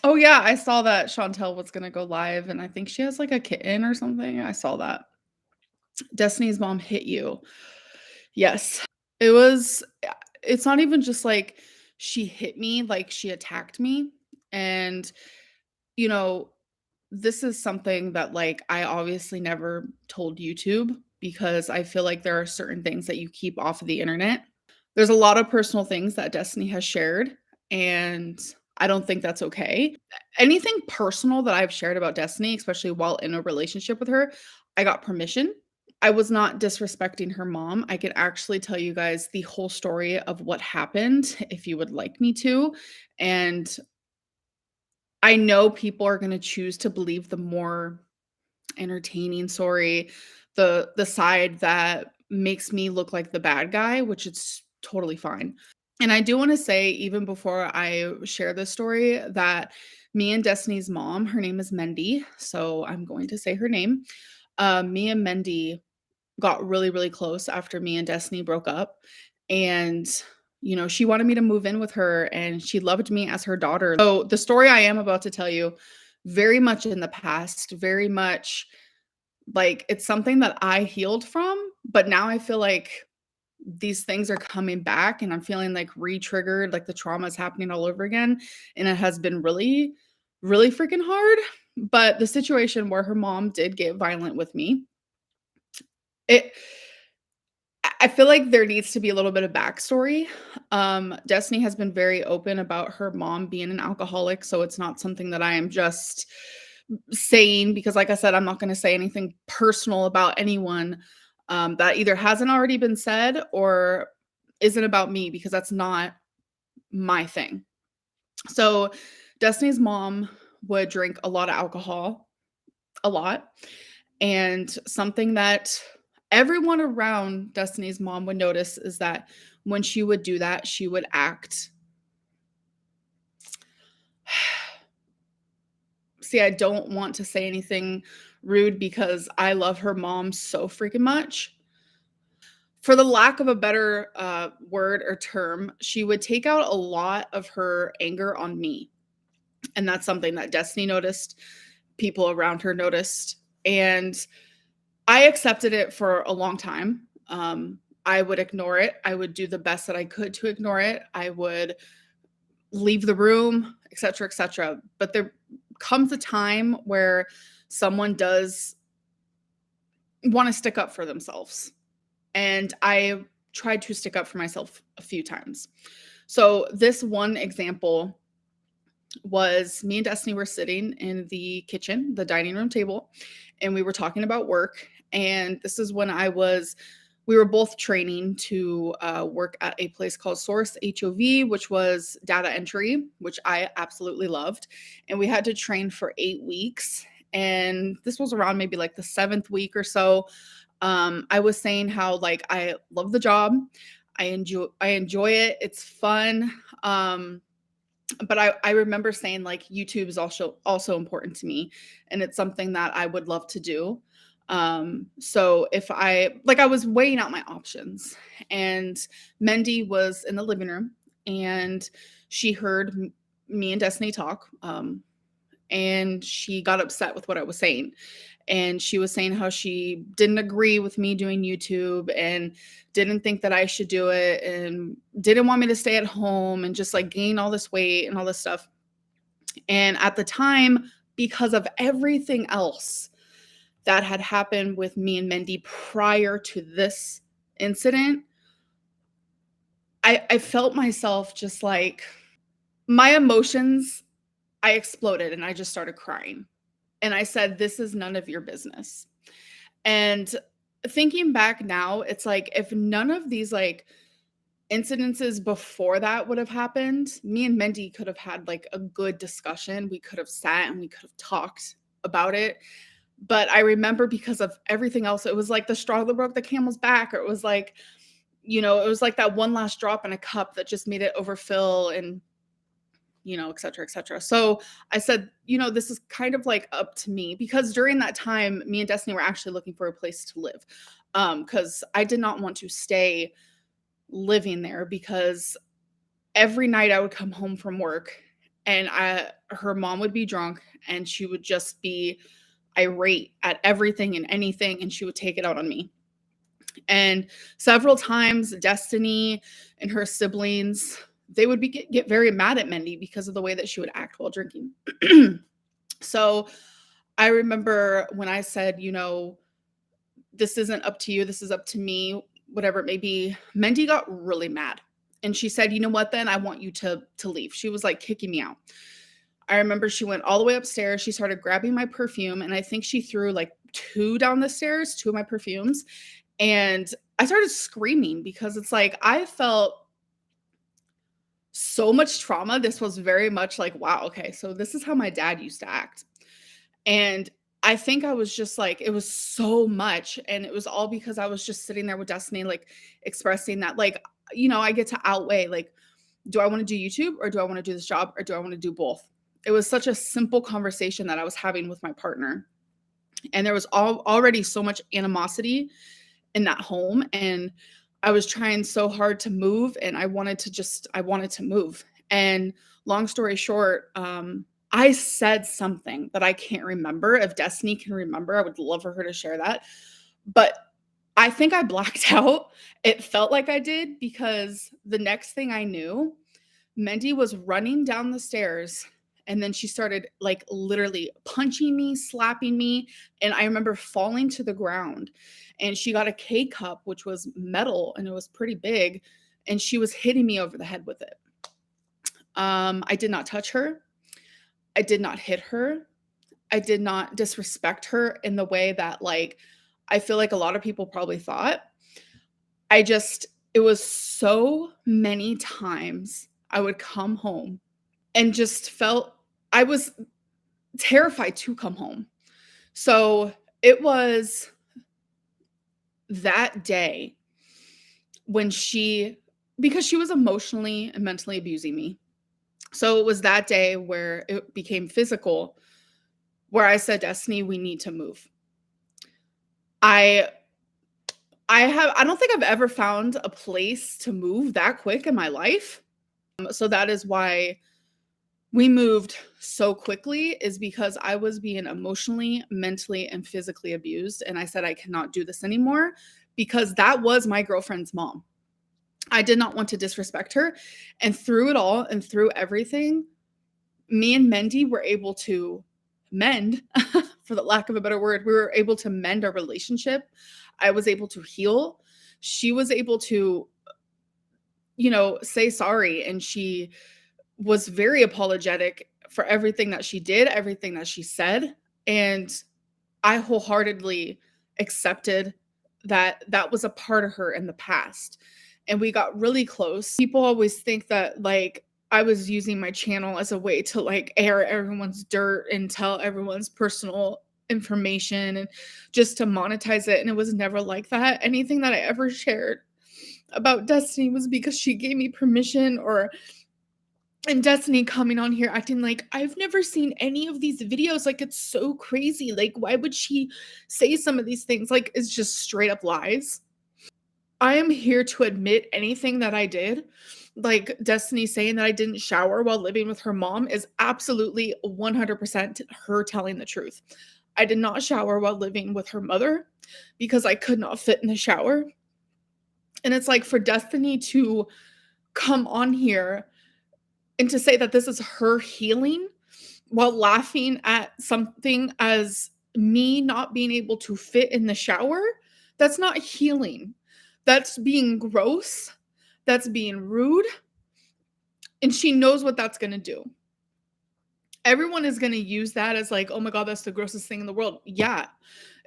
Oh, yeah, I saw that Chantel was gonna go live, and I think she has, like, a kitten or something. I saw that. Destiny's mom hit you. Yes. It was it's not even just, like, she hit me, like, she attacked me, and, you know, this is something that, like, I obviously never told YouTube because I feel like there are certain things that you keep off of the internet. There's a lot of personal things that Destiny has shared, and I don't think that's okay. Anything personal that I've shared about Destiny, especially while in a relationship with her, I got permission. I was not disrespecting her mom. I could actually tell you guys the whole story of what happened if you would like me to, and I know people are gonna choose to believe the more entertaining story, the side that makes me look like the bad guy, which it's totally fine. And I do wanna say, even before I share this story, that me and Destiny's mom, her name is Mendy, so I'm going to say her name. Me and Mendy got really, really close after me and Destiny broke up, and, she wanted me to move in with her, and she loved me as her daughter. So, the story I am about to tell you, very much in the past, very much like, it's something that I healed from, but now I feel like these things are coming back and I'm feeling like re-triggered, like the trauma is happening all over again. And it has been really, really freaking hard. But the situation where her mom did get violent with me, it I feel like there needs to be a little bit of backstory. Destiny has been very open about her mom being an alcoholic, so it's not something that I am just saying because, like I said, I'm not going to say anything personal about anyone that either hasn't already been said or isn't about me because that's not my thing. So, Destiny's mom would drink a lot of alcohol, a lot. And something that everyone around Destiny's mom would notice is that when she would do that, she would act. See, I don't want to say anything rude because I love her mom so freaking much. For the lack of a better word or term, she would take out a lot of her anger on me. And that's something that Destiny noticed, people around her noticed. And I accepted it for a long time. I would ignore it. I would do the best that I could to ignore it. I would leave the room, etc., etc. But there comes a time where someone does want to stick up for themselves. And I tried to stick up for myself a few times. So, this one example was me and Destiny were sitting in the kitchen, the dining room table, and we were talking about work. And this is when we were both training to work at a place called Source HOV, which was data entry, which I absolutely loved. And we had to train for 8 weeks. And this was around maybe like the seventh week or so. I was saying how like I love the job. I enjoy it. It's fun. But I remember saying like YouTube is also important to me and it's something that I would love to do. So if I was weighing out my options and Mendy was in the living room and she heard me and Destiny talk. And she got upset with what I was saying. And she was saying how she didn't agree with me doing YouTube and didn't think that I should do it and didn't want me to stay at home and just like gain all this weight and all this stuff. And at the time, because of everything else that had happened with me and Mendy prior to this incident, I felt myself just like my emotions, I exploded and I just started crying. And I said, "This is none of your business." And thinking back now, it's like if none of these like incidences before that would have happened, me and Mendy could have had like a good discussion. We could have sat and we could have talked about it. But I remember because of everything else, it was like the straw that broke the camel's back, or it was like, it was like that one last drop in a cup that just made it overfill and et cetera, et cetera. So I said, this is kind of like up to me because during that time, me and Destiny were actually looking for a place to live. Because I did not want to stay living there because every night I would come home from work and her mom would be drunk, and she would just be irate at everything and anything, and she would take it out on me. And several times, Destiny and her siblings, they would get very mad at Mendy because of the way that she would act while drinking. So I remember when I said, this isn't up to you, this is up to me, whatever it may be, Mendy got really mad. And she said, you know what, then I want you to leave. She was like kicking me out. I remember she went all the way upstairs. She started grabbing my perfume, and I think she threw like 2 down the stairs, 2 of my perfumes. And I started screaming because it's like I felt so much trauma. This was very much like, wow, okay, so this is how my dad used to act. And I think I was just like, it was so much. And it was all because I was just sitting there with Destiny, like expressing that, like, I get to outweigh, like, do I want to do YouTube, or do I want to do this job, or do I want to do both? It was such a simple conversation that I was having with my partner. And there was already so much animosity in that home. And I was trying so hard to move, and I wanted to move. And long story short, I said something that I can't remember. If Destiny can remember, I would love for her to share that. But I think I blacked out. It felt like I did, because the next thing I knew, Mendy was running down the stairs, and then she started like literally punching me, slapping me. And I remember falling to the ground, and she got a K cup, which was metal, and it was pretty big. And she was hitting me over the head with it. I did not touch her. I did not hit her. I did not disrespect her in the way that, like, I feel like a lot of people probably thought. It was so many times I would come home and just felt I was terrified to come home. So it was that day when because she was emotionally and mentally abusing me. So it was that day where it became physical, where I said, Destiny, we need to move. I don't think I've ever found a place to move that quick in my life. So that is why we moved so quickly, is because I was being emotionally, mentally, and physically abused. And I said, I cannot do this anymore, because that was my girlfriend's mom. I did not want to disrespect her. And through it all and through everything, me and Mendy were able to mend, for the lack of a better word. We were able to mend our relationship. I was able to heal. She was able to, say sorry. And she was very apologetic for everything that she did, everything that she said. And I wholeheartedly accepted that that was a part of her in the past. And we got really close. People always think that, like, I was using my channel as a way to, like, air everyone's dirt and tell everyone's personal information and just to monetize it. And it was never like that. Anything that I ever shared about Destiny was because she gave me permission, and Destiny coming on here acting like, I've never seen any of these videos. Like, it's so crazy. Like, why would she say some of these things? Like, it's just straight up lies. I am here to admit anything that I did. Like, Destiny saying that I didn't shower while living with her mom is absolutely 100% her telling the truth. I did not shower while living with her mother because I could not fit in the shower. And it's like, for Destiny to come on here and to say that this is her healing while laughing at something as me not being able to fit in the shower, that's not healing. That's being gross. That's being rude. And she knows what that's going to do. Everyone is going to use that as like, oh my God, that's the grossest thing in the world. Yeah,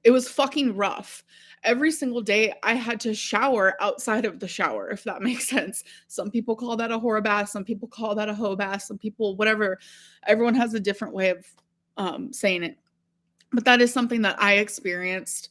it was fucking rough. Every single day I had to shower outside of the shower, if that makes sense. Some people call that a whore bath. Some people call that a hoe bath. Some people, whatever. Everyone has a different way of saying it. But that is something that I experienced.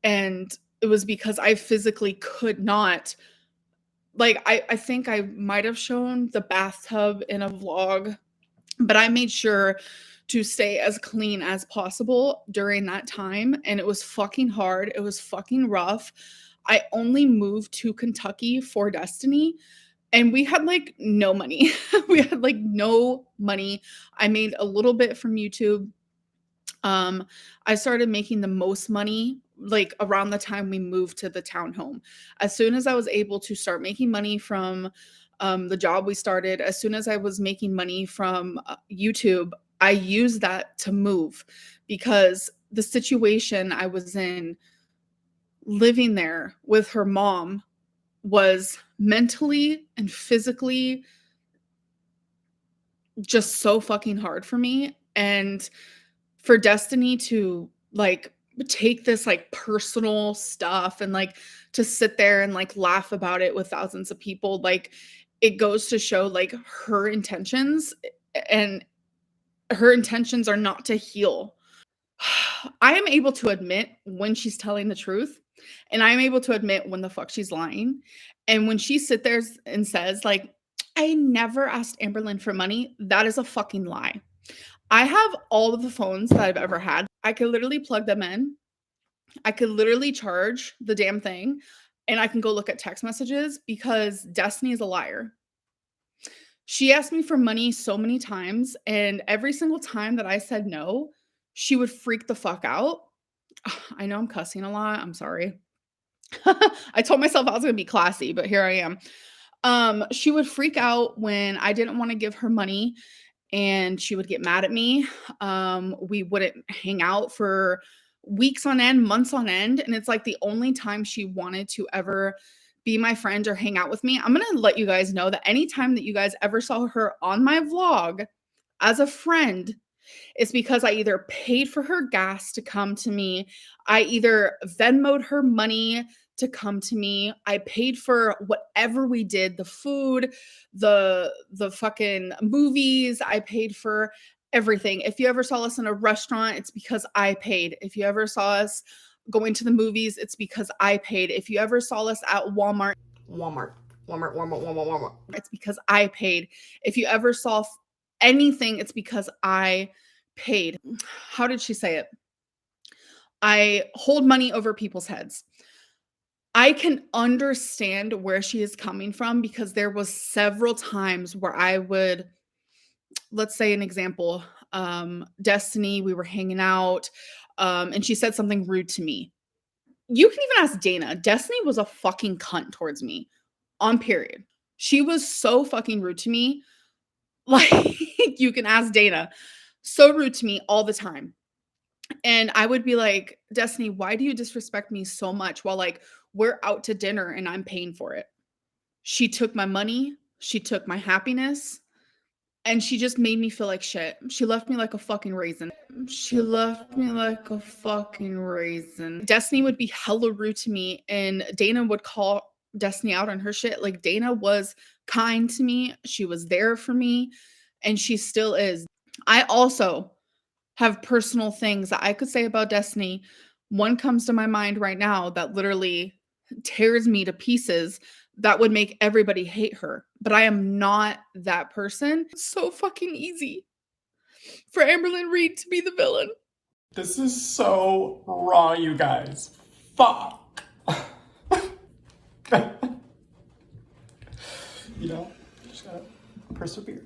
And it was because I physically could not. Like, I think I might have shown the bathtub in a vlog, but I made sure to stay as clean as possible during that time. And it was fucking hard. It was fucking rough. I only moved to Kentucky for Destiny and we had, like, no money. We had, like, no money. I made a little bit from YouTube. Um, I started making the most money, like, around the time we moved to the townhome. As soon as I was able to start making money from, the job we started, as soon as I was making money from, YouTube, I used that to move because the situation I was in living there with her mom was mentally and physically just so fucking hard for me, and for Destiny to, like, take this, like, personal stuff and, like, to sit there and, like, laugh about it with thousands of people, like, it goes to show, like, her intentions, and her intentions are not to heal. I am able to admit when she's telling the truth, and I am able to admit when the fuck she's lying, and when she sit there and says, like, "I never asked Amberlynn for money," that is a fucking lie. I have all of the phones that I've ever had. I could literally plug them in. I could literally charge the damn thing, and I can go look at text messages because Destiny is a liar. She asked me for money so many times, and every single time that I said no, she would freak the fuck out. I know I'm cussing a lot. I'm sorry. I told myself I was gonna be classy, but here I am. She would freak out when I didn't want to give her money, and she would get mad at me. We wouldn't hang out for weeks on end, months on end, and it's like the only time she wanted to ever be my friend or hang out with me. I'm gonna let you guys know that anytime that you guys ever saw her on my vlog as a friend, it's because I either paid for her gas to come to me, I either Venmoed her money to come to me, I paid for whatever we did, the food, the fucking movies, I paid for everything. If you ever saw us in a restaurant, it's because I paid. If you ever saw us going to the movies, it's because I paid. If you ever saw us at Walmart, Walmart, Walmart, Walmart, Walmart, Walmart. it's because I paid. If you ever saw anything, it's because I paid. How did she say it? I hold money over people's heads. I can understand where she is coming from because there was several times where I would, let's say an example, Destiny, we were hanging out, and she said something rude to me. You can even ask Dana. Destiny was a fucking cunt towards me on period. She was so fucking rude to me. Like, you can ask Dana. So rude to me all the time. And I would be like, "Destiny, why do you disrespect me so much while, like, we're out to dinner and I'm paying for it?" She took my money, she took my happiness, and she just made me feel like shit. She left me like a fucking raisin. She left me like a fucking raisin. Destiny would be hella rude to me, and Dana would call Destiny out on her shit. Like, Dana was kind to me, she was there for me, and she still is. I also have personal things that I could say about Destiny. One comes to my mind right now that literally tears me to pieces that would make everybody hate her, but I am not that person. It's so fucking easy for Amberlynn Reid to be the villain. This is so raw, you guys. Fuck. You know, just gotta persevere.